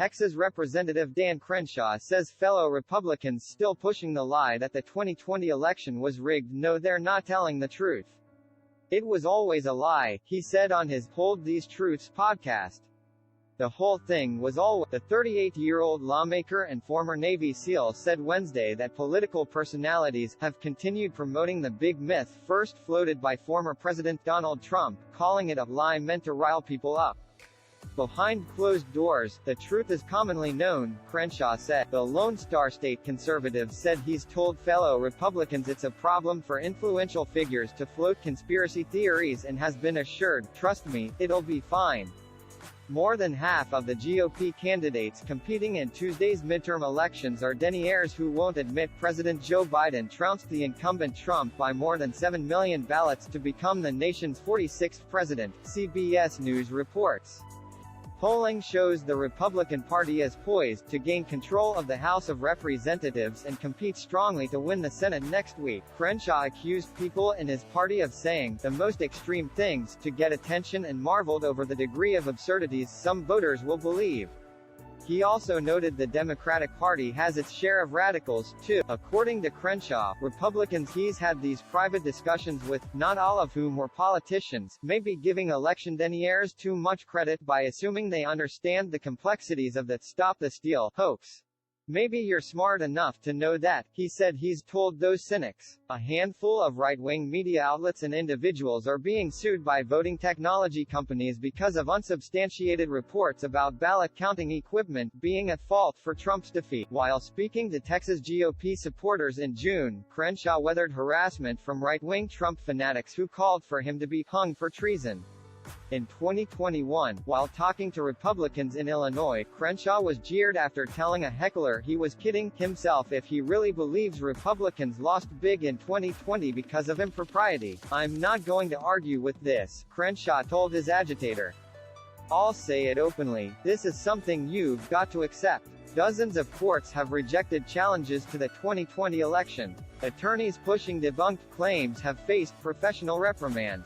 Texas Representative Dan Crenshaw says fellow Republicans still pushing the lie that the 2020 election was rigged know they're not telling the truth. "It was always a lie," he said on his Hold These Truths podcast. "The whole thing was always," the 38-year-old lawmaker and former Navy SEAL said Wednesday that political personalities have continued promoting the big myth first floated by former President Donald Trump, calling it a lie meant to rile people up. "Behind closed doors, the truth is commonly known," Crenshaw said. The Lone Star State conservative said he's told fellow Republicans it's a problem for influential figures to float conspiracy theories and has been assured, "Trust me, it'll be fine." More than half of the GOP candidates competing in Tuesday's midterm elections are deniers who won't admit President Joe Biden trounced the incumbent Trump by more than 7 million ballots to become the nation's 46th president, CBS News reports. Polling shows the Republican Party is poised to gain control of the House of Representatives and compete strongly to win the Senate next week. Crenshaw accused people in his party of saying the most extreme things to get attention and marveled over the degree of absurdities some voters will believe. He also noted the Democratic Party has its share of radicals, too. According to Crenshaw, Republicans he's had these private discussions with, not all of whom were politicians, may be giving election deniers too much credit by assuming they understand the complexities of the "Stop the Steal" hoax. "Maybe you're smart enough to know that," he said he's told those cynics. A handful of right-wing media outlets and individuals are being sued by voting technology companies because of unsubstantiated reports about ballot counting equipment being at fault for Trump's defeat. While speaking to Texas GOP supporters in June, Crenshaw weathered harassment from right-wing Trump fanatics who called for him to be hung for treason. In 2021, while talking to Republicans in Illinois, Crenshaw was jeered after telling a heckler he was kidding himself if he really believes Republicans lost big in 2020 because of impropriety. "I'm not going to argue with this," Crenshaw told his agitator. "I'll say it openly, this is something you've got to accept." Dozens of courts have rejected challenges to the 2020 election. Attorneys pushing debunked claims have faced professional reprimand.